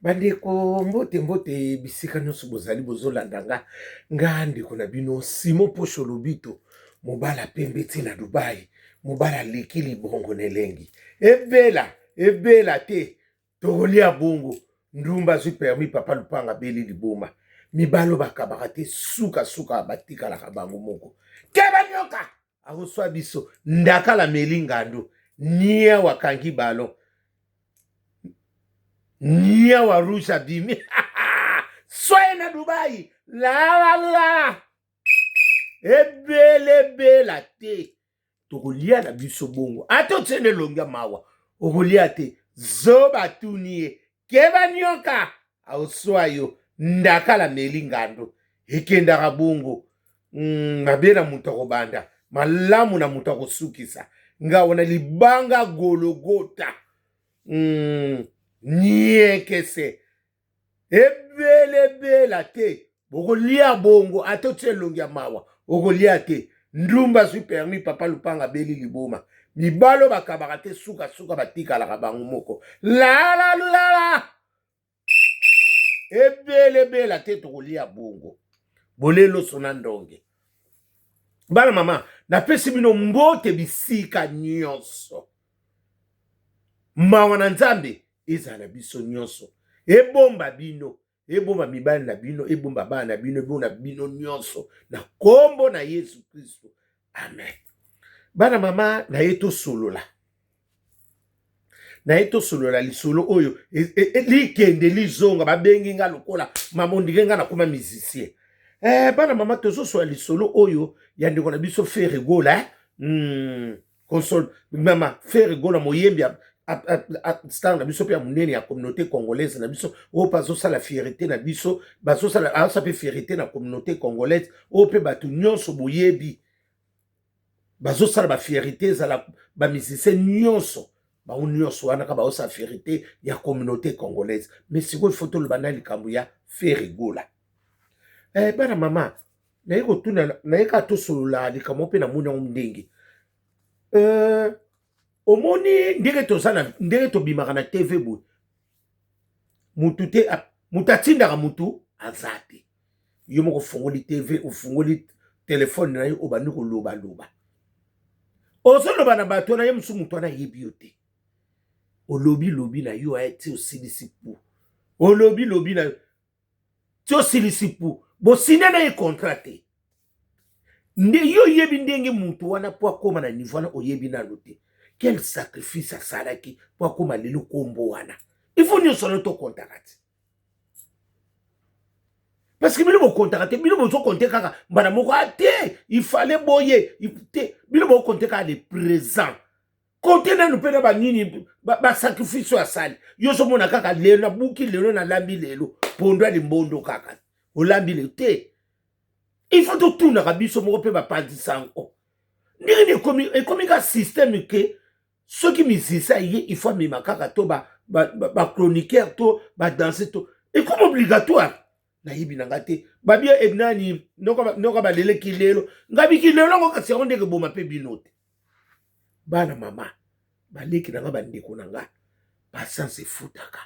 Bandeko mbote mbote bisika nyonso bozali bozolanda nga ndeko na bino Simon Posho Lobito mobala pembe ti na Dubai mobala leki libongo na elengi ebela te tokolia bongo ndumba zwi permis papa Lupanga beli liboma mibalo bakabaka te suka batikalaka bango moko keba nyoka akoswa biso ndakala meli ngando nia wakangi balon nia wa rusha bimi soye na Dubai la ebela te tokolia na biso bongo ato tsene longa mawa okolia te zoba tunie keba nyoka auswa yo ndakala meli ngando ekendaka bongo mabe na mutu akobanda malamu na mutu akosukisa nga wana libanga gologota niekese ebela te bokolia bongo atotie longi ya mawa okolia te ndumba zwi permis papa Lupanga beli liboma mibalo bakabaka te suka batikalaka bango moko la ebela te tokolia bongo bolelo sona ndonge bana mama napesi bino mbote bisika nyonso mawa na Nzambe ezala biso nyonso ebomba bino ebomba mibali na bino ebomba bana na bino ebomba bino nyonso na kombo na Yesu Kristo amen. Bana mama na ye tosolola lisolo oyo likende lizonga babengi nga lokola mamondike nga nakoma musicien bana mama tozosola lisolo oyo ya ndeko na biso Feregola console mama Feregola moyembi star na biso pe ya munene ya communauté congolaise na biso o bazosala fierté na biso bazosala asa pe fierté na communauté congolaise o pe batu nyonso boyebi bazosala ba fierté ezala ba musicien nyonso bango nyonso wana ka baosala fierté ya communauté congolaise mais sikoyo foto loba na likambo ya Feregola bana mama naye kotuna naye ka tosolola likambo mpe na moni yango ndenge omoni ndenge tobimaka na TV boye mutu atindaka mutu aza te yo moko ofungoli TV ofungoli telefone na yo obandi kolobaloba ozoloba na bato na ye mosusu mutu wana ayebi yo te olobi na yo ti osilisi pu olobi na yo ti osilisi pu bosine na ye contrat te nde yo oyebi ndenge mutu wana po akoma na niveau wana oyebi nano te quel sacrifice asalaki po akoma lelo kombo wana il faut nyonso na tokontaka te parce que bino bokontaka te bino bozokonte kaka mbana moko te il fallait boye te bino bokonte kaka le présent konte nanu mpe na banini basacrifice oyo asali yo ozomona kaka lelo nabuki lelo nalambi lelo pondo ya limbondo kaka olambi lelo te il faut totunaka biso moko mpe bapandisango ndenge ekomi ka système ke soki misisa ye il faut amema kaka to bachroniqueur to badanse to ekomi obligatoire nayebi na nga te babia enani noka baleleki lelo ngabiki lelo ngo kasi yango ndenge boma mpe bino te bana mama baleki na nga bandeko na nga basanse efutaka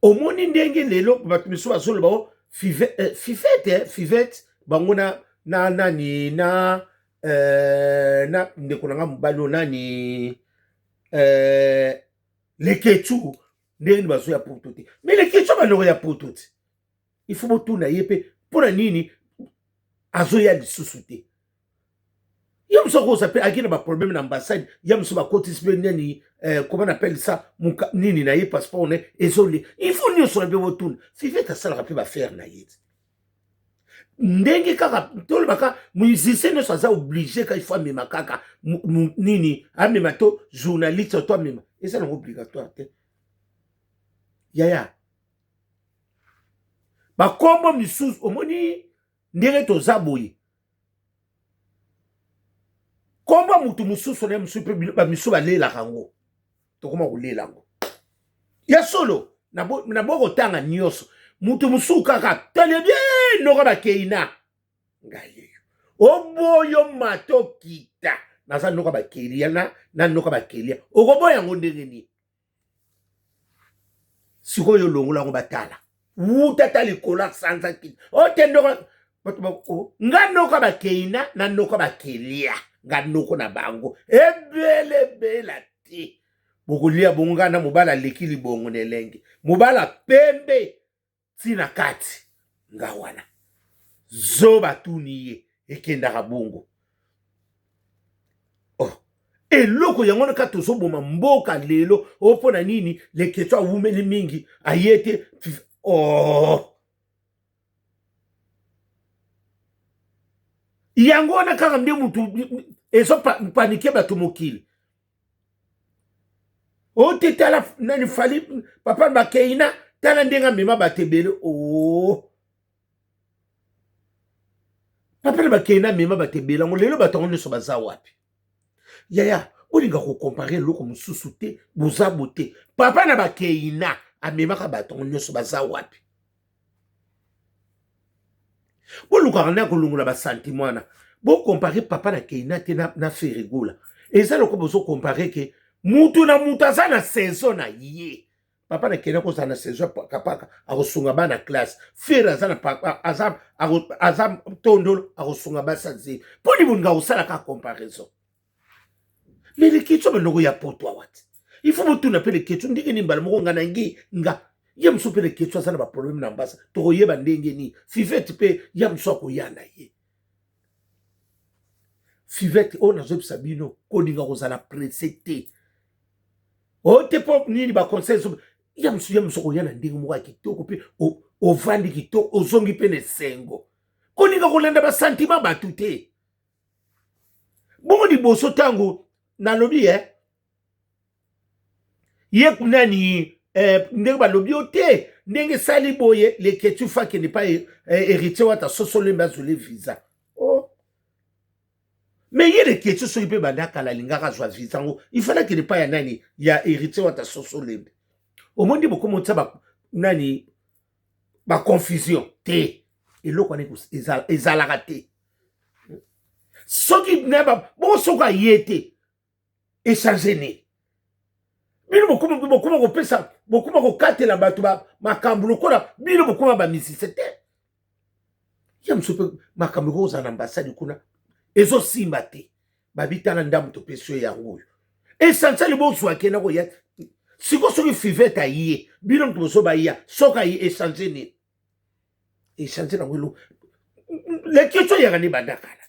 omoni ndenge lelo bato miso bazoloba o fivete bango na nani na ndeko na nga mobali o nani leketu ndenge ni bazoya poto te mais leketu bandeko ya poto te il faut botuna ye mpe mpona nini azoya lisusu te ye mosu akosa mpe aki na baproblème na ambassade ye mosu bakotisi mpe nani comment on appelle ça nini na ye passeport ne ezole il faut nyonso na mpe botuna fivete asalaka mpe bafere na ye ndenge kaka tolobaka musicien nyonso aza oblige ka il faut amema kaka nini amema to journaliste to amema eza nango obligatoire te yaya bakombo misusu omoni ndenge toza boye kombo mutu mosusu na mosusu mpe bamisu balelaka yango tokoma kolela yango ya solo na bokotanga nyonso mutu mosusu kaka tele bien noko bakeina ngai yeyo oboyo matokita naza noka bakelia na noka bakelia okoboya yango ndenge nini sikoyo longola ngo batala utata likola sanza kiti otendoko nga noko bakeina na noko bakelia nga noko na bango ebele bela te bokolia bonga na mobala leki libongo nelenge mobala pembe tina kati nga wana zoba tuniye ekendaka bongo eloko yango na kati tozoboma mboka lelo opona nini leketwa wumeli mingi ayete yango wana kaka nde mutu ezopanike bato mokili ote tala nani fali papa bakeina tala ndenga mema batebele papa bakeina mema batebele ngo lelo batongo nyonso baza wapi yaya olinga kokompare eloko mosusu te bozabo te papa na bakeina amemaka batongo nyonso baza wapi bolukaka na kolongola basantimo wana bokompare papa na keina te na ferigola eza loko bozokompare ke mutu na mutu aza na saison na ye papa na keina kozala na saison kapaka akosunga bana classe fere aza tondolo akosunga basa nzeli mpo liboninga kosalaka comparaison mais les questions maintenant ya poto awati il faut botuna pe les questions ndenge ni mbala moko ngana ngi nga yam so pe les questions ça na ba problème na mbasa to yeba ndenge ni Fivette pe yam so ko yana ye Fivette on a zo sabino ko dinga ko zala précédé o te pop ni ba conseil yam so ko yana ndenge moko kitoko pe o vandi kitoko o zongi pe ne sengo ko dinga ko lenda ba sentiment ba tuté bongo di boso tango nalobi ye kunani ndenge balobi ote ndenge sali boye le ketu fa ke ne pas héritier wata sosole mbazule visa mais ye le ketu so ipe bandaka la lingaka zwa visa ngo il fallait que ne pas ya nani ya héritier wata sosole au monde beaucoup monta ba nani ba confusion te eloko ne ezalaka te soki neba bon soka yete échanger ne bino bokuma kopesa bokuma kokatela bato makambo lokola bino bokuma bamisise te ya mosupe makambo koza na ambassade kuna ezosimba te babitala ndambo topesi yo yango oyo essentiel bozwake na koya siko soki Fivette aye bino moto boso baya soki aye échanger ne échanger nango elo leketso yaka ne bandakala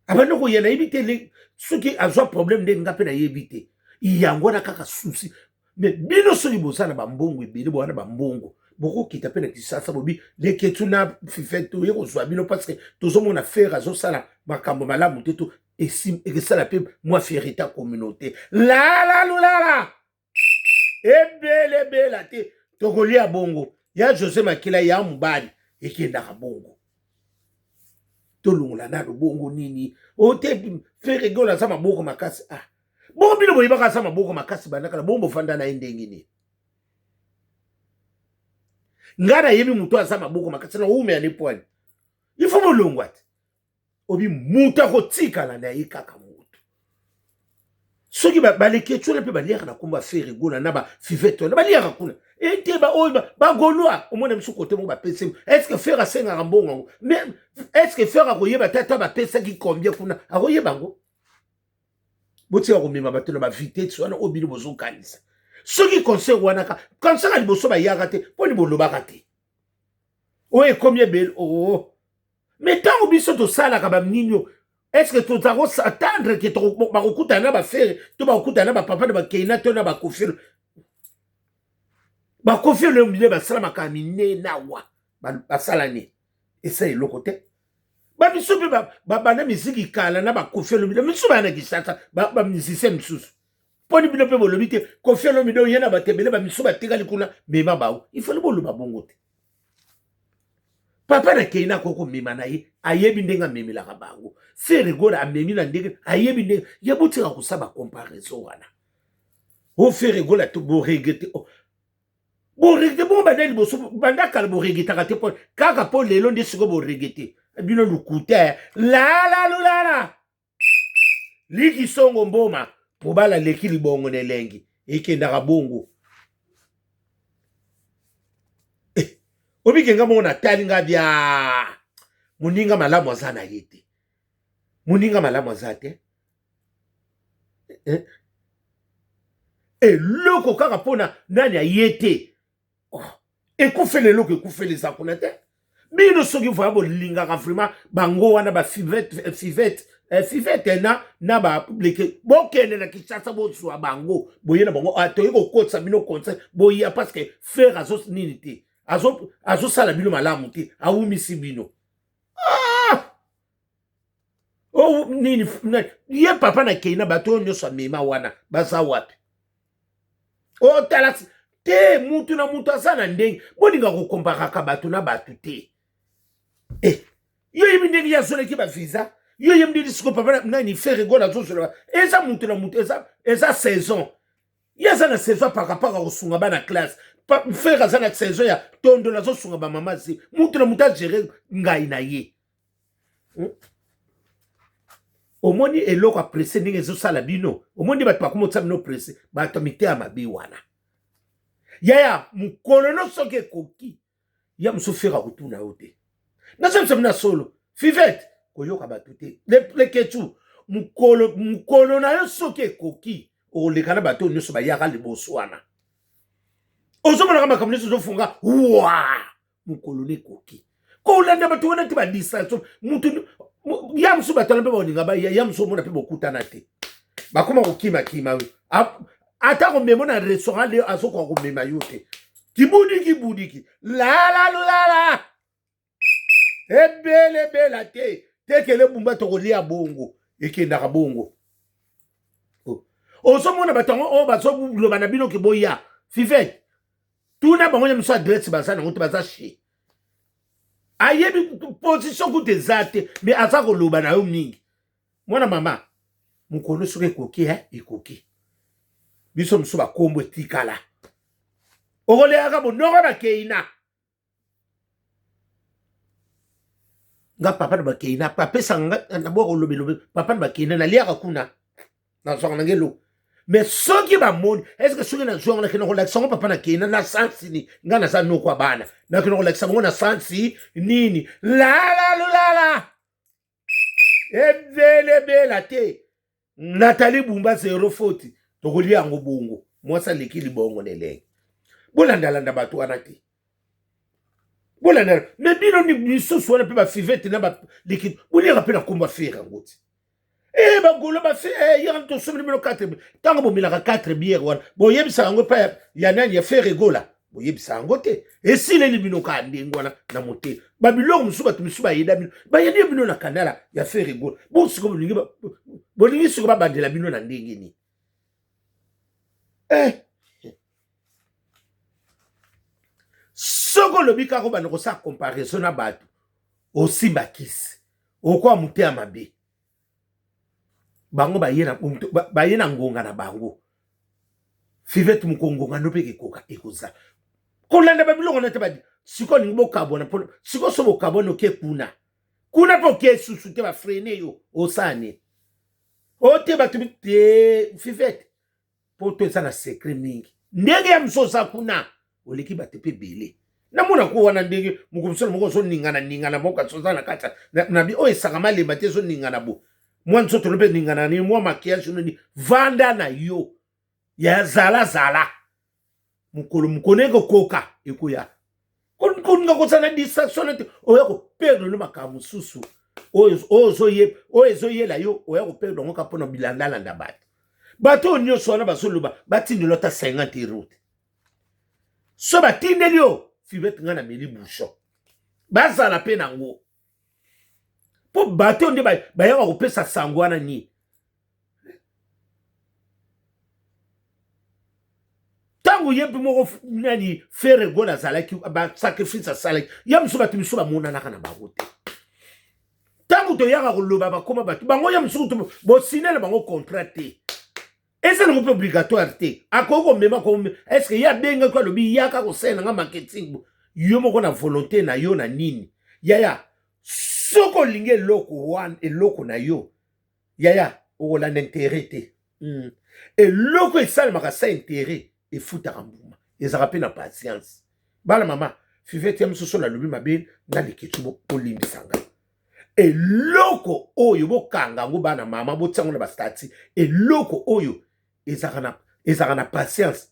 abandi koyena yebi te soki azwa problème ndenge nga mpe nayebi te yango wana kaka susi mais bino soki bozala bambongo ebele bowana bambongo bokokita mpe na kisasa bobi leketu na Fivette oye kozwa bino parce que tozomona fere azosala makambo malamu te to ekesala mpe mwa fierité communauté lala ebelebela te tokolia bongo ya José Makila ya mobali ekendaka bongo tolongola na bongo nini ote fere gola za maboko makasi bongo bino boyebaka za maboko makasi bandaka bongo fanda na ndenge ni ngara yebi mutu aza maboko makasi na ume ya nepwani il faut bolongwa te obi mutu akotikala na ye kaka mutu soki baleketio na mpe baliaka na komba fere gola na ba Fivette na baliaka kuna ete oyo bagolwa omona misu kote moko bapesi est-ce que fere asengaka mbongo yango mais est-ce que fere akoyeba te ata bapesaki combien kuna akoyeba yango botika komema bato na bavitete wana oyo bino bozokanisa soki conseil wana conseil ya liboso bayaka te mpo ni bolobaka te oyo ekomi ebele mais ntango biso tosalaka baninio est-ce que toza kosatendre ke bakokutana na bafere to bakokutana na bapapa na bakeina to na bakofilo bakofilo mine basalamaka minene awa basala nini esa eloko te babiso mpe babanda miziki kala na bakofilo mine miso baya na kisasa bamusicien misusu mponi bino mpe bolobi te kofilo mine oye na batebele bamiso batikali kuna mema bao ifali boloba bongo te papa na keina koko mema na ye ayebi ndenge amemelaka bango fere gola amemi na ndenge ayebi ndenge ya botika kosaba comparaison wana o fere gola to boregete boregete bongo banda liboso banda kala boregetaka te mpo kaka mpo lelo nde siko boregete bino lukuta lala likisongo mboma mobala leki libongo nelengi ekendaka bongo Obikenga mona talinga bia. Muninga malamu azana yete. Muninga malamu azate. Eloko kaka pona nani ayete. Ekufele loko ekufele zakuna te. Bino soki voya bolingaka vraiment bango wana ba fivete na ba publique bokende na Kinshasa bozwa bango boyena bango atoyi kokotsa bino conseil boya parce que faire azo nini te azo sala bino malamu te awumisi bino. Oh nini ye papa na keina bato nyoso mema wana baza wapi. Oh talasi te mutu na mutu asana ndenge boninga kokomparaka bato na bato te. Yo yemi ndenge ya zone ki ba visa yo yemi ndenge siko papa nani faire gola zo zone eza mutu na mutu eza saison yaza na saison paka kosunga bana classe faire aza na saison ya tondo na zo sunga ba mama zi mutu na mutu a gérer ngai na ye. Omoni eloko apresse ndenge zo sala bino omoni bato bakomotsa bino presse bato mite ya mabe wana yaya mukolo no soki ekoki ya muso fera kutuna yo te na solo Fivete koyoka bato te le ketu mukolo na yo soki ekoki olekana bato nyonso bayaka liboso wana ozomona kama makambo nyonso ozofunga wa mukolo ne ekoki kolanda bato wana te badistance mutu ya musu batala mpe baoninga baya ya musu omona mpe bokutana te bakoma kokima we ata komema na restaurant leo azokoka komema yo te kibudiki lala ebele te tekele bumba tokolia bongo ekendaka bongo ozomona batango oyo bazoloba na bino ke boya Fivete tuna bango nyamiso adresse baza nango te baza che ayebi position kuta eza te me aza koloba na yo mingi mwana mama mokolo soki ekoki ekoki biso mosusu bakombo etikala okoleyaka bonoko bakeina nga papa na bakeina apesa na bwa kolobelobe papa na bakeina naliaka kuna nazwaka nange lo mais soki bamoni eske soki nazwanga nakena kolakisa ngo papa na keina na sansi ni nga naza noko ya bana nakena kolakisa bango na sansi nini lala ebelebela te Nathalie Bumba 0 faute tokolia yango bongo mwasa leki libongo nelenge bolandalanda bato wana te bolanda me bino ni misusu wana mpe bafivete na baleki boliaka mpe na komba fere yango ti bagolo yaka tosomeli bino 4 ntango bomelaka 4 biere wana boyebisa yango mpa ya nani ya fere egola boyebisa yango te esileli bino kaka ndenge wana na motema babiloko mosusu bato misusu bayeda bino bayedi bino na kanala ya fere egola bosiko bolingi siko babandela bino na ndenge nini soko lobi kaka bana kosala comparaison na bato osimba kisi okwa motema mabe bango baye na ngonga na bango Fivete mukongonga no pe ekoka ekoza kolanda babiloko na te badi siko ningi bokabona pona siko so bokabona ke kuna po ke susu te ba freiner yo osane ote batu te Fivete poto eza na secret mingi ndenge ya msosa kuna oleki bate pe bele namona ko wana ndenge mukomsona moko so ningana moka soza na kata na bi o esaka malemba te so ningana bo mwa nsoto lope ningana ni mwa makiage ni vanda na yo ya zala mukoneko koka ekoya koninga kosana distraction te oya ko perdre no makamu susu ozo yela yo oya ko perdre ngo kapona bilandalanda bato nyonso wana basoloba batindelo ta 50 route so batindeli yo Fivete nga na meli bouchon bazala pe nango po bato nde bayaka kopesa sango wana ni tango yebi moko nani fere gola azalaki basacrifice asalaki ya mosusu bato misusu bamonanaka na bango te tango toyaka koloba bakoma bato bango ya mosusu bosinele bango contrat te eza nango mpe obligatoire te akoki komema eske ye abengaki alobi yaka kosala nanga marketing yo moko na volonté na yo na nini yaya soko olingi eloko na yo yaya okolanda intérêt te eloko esalemaka sa intérêt efutaka mbuma ezaka mpe na patience bana mama Fivete ya msusu na lubi mabe na leketu bo olimbisanga. Eloko oyo bokanga ngo bana mama botiango na bastati. Eloko oyo ezaka na patience.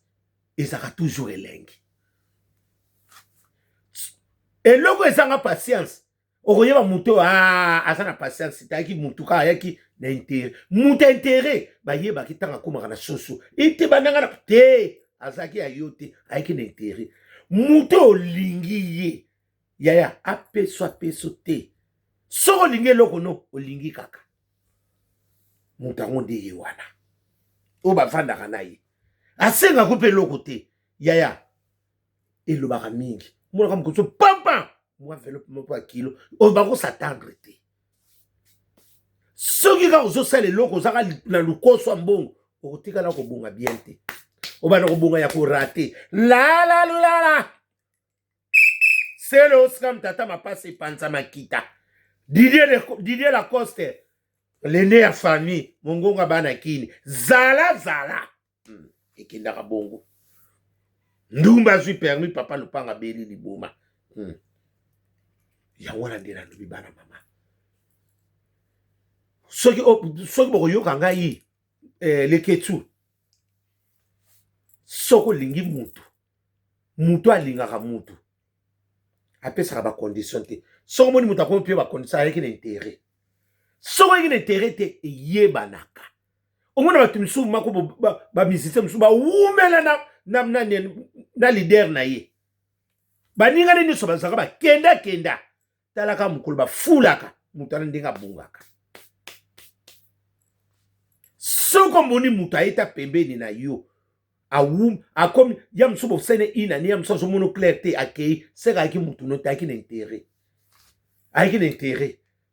Ezaka toujours elengi. Eloko ezanga patience. Okoyeba muto azana patience taki mutuka ayaki na intérêt. Muta intérêt ba yeba kitanga komaka na soso. Ite bananga na te azaki ayote ayaki na intérêt. Muto olingi ye. Yaya apeso te. Soko lingi eloko no olingi kaka. Mutango nde ye wana. O bavandaka na ye. Asenga ko pe eloko te. Yaya elobaka mingi. Mona comme ça pam moi enveloppe mo pa kilo o ba ko s'attendre te. Soki ka ozo sala eloko zaka na lukoso mbongo o tika na ko bonga bien te. O ba na ko bonga ya ko rater. La. C'est le Oscar tata ma passe panza makita. Didier Lacoste. L'aîné à famille, mongonga bana kini. Zala. Ekindaka bongo. Ndumba zui permis papa lupanga beli liboma. Ya wana ndena ndubi bana mama. Soki boko yoka ngai leketu. Soko lingi mutu alingaka mutu. Apesaka ba condition te. Soko moni mutu akompie ba condition avec l'intérêt. Soko avec l'intérêt te yebanaka. Omona batu misu mako ba misise misu ba umela na leader na ye. Ba ninga ni so bazaka ba kenda. Talaka mukulu ba fulaka mutana ndinga bungaka. Soko moni mutu aita pembeni na yo. Comme yam subo sene ina ni yam so mono clarté akei seka ki mutu no taki na intérêt. Aki na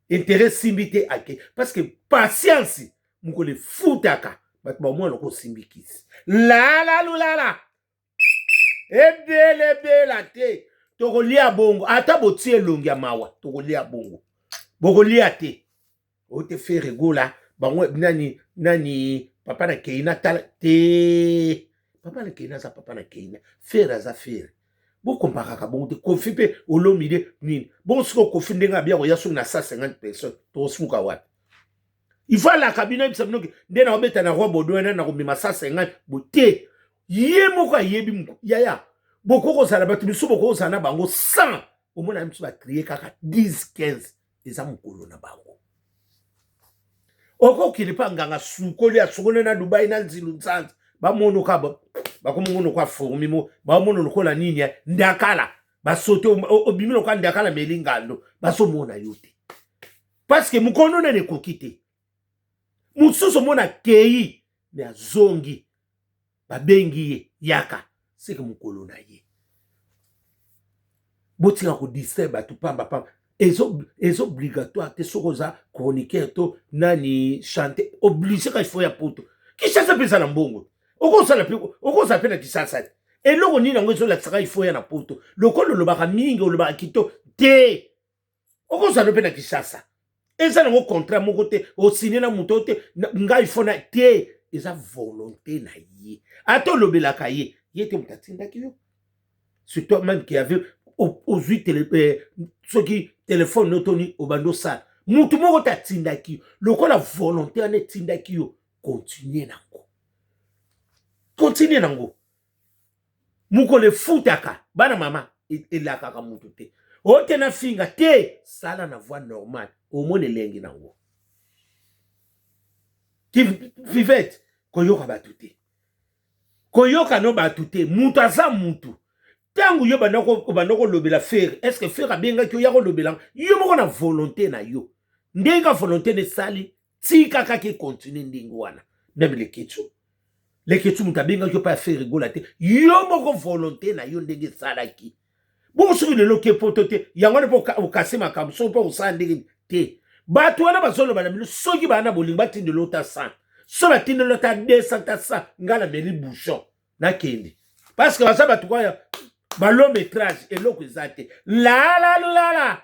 intérêt simbité akei parce que patience mukole futaka bat ba mwana ko simbikisi. La. Ebele te. Tokolia bongo ata botie longi ya mawa tokolia bongo. Bokolia te. O te fait rigola bango nani papa na keina tala te. Papa na keina za papa na keina. Faire za faire. Bo komparaka bongo te kofi pe olomide nini. Bon siko kofi ndenga bia ko yasu na 150 personnes. To suka wapi. Il faut la cabinet bisabino ke ndena obeta na robo do na ko bima 150 bote. Ye moko yebi moko. Yaya. Boko ko sala batu biso boko sana bango 100. Omona mtu ba trier kaka 10 15 eza mukolo na bango. Oko kilipa nganga sukoli ya sukole na Dubai na nzilu nsanza. Ba mono ka ba komongo kwa fourmi mo ba mono lokola nini ndakala ba sote obimi lokola ndakala melingando ba so mona yote. Parce que mukono na ne kokite. Mususu mona kei na zongi ba bengi ye yaka c'est que mukolo na ye. Botika ko disturb tu pamba. Es obligatoire te sokoza chroniqueur to nani chanter obligé ka faut ya poto. Qui chassa pesa na mbongo. Oko sa pena kisasa. Et loko ni nango so la tsaka il faut ya na poto. Lokolo lo baka mingi lo baka kito te. Oko sa pena kisasa. Eza nango contrat moko te o signer na muto te nga il faut na te eza volonté na ye. Ato lobelaka ye te mutatinda kiyo. C'est toi-même qui avait aux 8 ceux qui téléphone notoni au bando sale. Mutu moko ta tindaki. Lokola volonté ane tindaki yo. Continuez nango. Muko le futaka. Bana mama. Elaka ka mutu te. Ote na finga te. Sala na voix normale. Au moins lengi nango. Qui vivette. Koyoka batute. Koyoka no batute. Mutu aza mutu. Tangu yo bandako lobela faire. Est-ce que faire a bien que yo lobela? Yo moko na volonté na yo. Ndenga volonté de sali. Tika kake continue ndingo wana. Même les ketchou. Les ketchou mutabenga yo pas faire rigola te. Yo moko volonté na yo ndenge salaki. Bon sur le loke potote. Yango po okase makamso po osande te. Batu wana bazolo bana milo soki bana bolinga tinde lota 100. So la tinde lota 200 ta 100 ngala meli bouchon na kende. Parce que ça batu kwa ba long métrage et l'autre zate. La.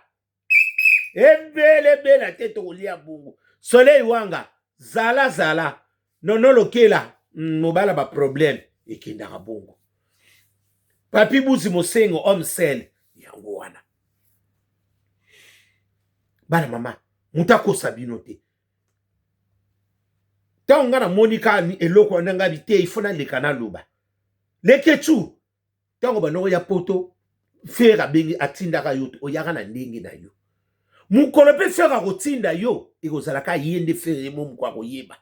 Ebele la tête au lia bongo. Soleil wanga. Zala. Non lokela. Mobala ba problème. Et kenda bongo. Papi buzi mosengo homme sel. Ya bango wana. Bana mama, mutako sabino te. Ta nga na monika ni eloko wana nga bite ifona leka na loba. Leke tu. Tango banoko ya poto fera bengi atindaka yo oyaka na ndenge na yo. Mukolo pe fera kotinda yo ekozalaka yende fere mo mukwa koyeba.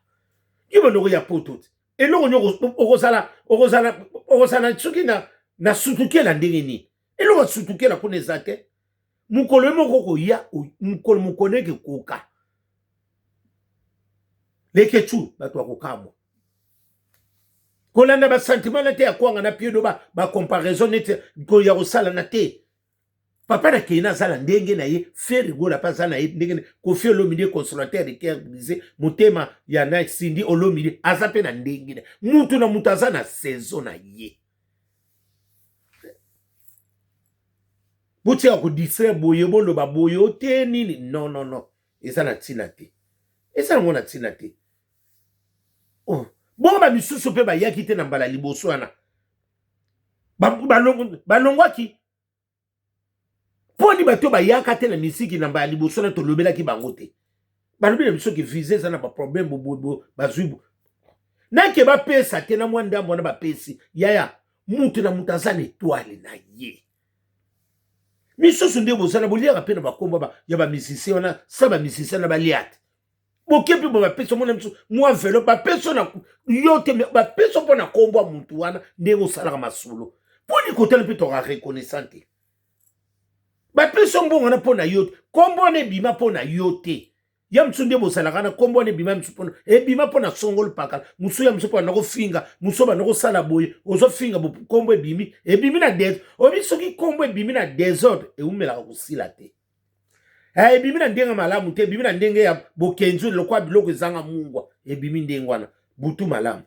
Yo banoko ya poto. Eloko nyoko okozala tsuki na sutukela ndenge ni. Eloko sutukela kuna ezate. Mukolo moko koya mukolo mukoneke koka. Leke tu bato akokamo. Kolanda ba sentiment na te ya kwanga na piedo ba comparaison nete ko ya kosala na te. Papa na kina sala ndenge na ye faire gola pa sala na ye ndenge ko fi olomide consolateur de cœur brisé mutema ya na sindi olomide azape na ndenge na mutu na mutaza na saison na ye. Buti ya ko distraire boye bolo ba boyo te nini non. Eza na tina te. Eza ngona tina te. Oh, bon ba misusu pe ba yaki te na mbala liboso wana. Balongwaki. Poni bato ba yaka te na misiki na mbala liboso na to lobelaki bango te. Balobela biso ki viser ça na ba problème bo bazubu. Na ke ba pesa te na mwanda mwana ba pesi. Yaya, mutu na mutazana étoile na ye. Misusu nde bozana bolia pe na ba komba ya ba misisi wana, sa ba misisi na ba liate. Bokepi bo ba peso mona msu mwa velo ba peso na yote ba peso pona kombo muntu wana ndego sala masolo. Poni kotela pe to reconnaissante. Ba peso mbongo na pona yote, kombo ne bima pona yote. Ya msu nde bo sala kana kombo ne bima msu pona bima pona songolo pakala. Musu ya msu pona ko finga, muso ba no sala boye, ozo finga bo kombo ebimi na des. Obi soki kombo ebimi na désordre e umela ko sila te. Ebimi na ndenga malamu te, ebimi na ndenge ya bokenzu lokwa biloko ezanga mungwa, ebimi ndengwana butu malamu.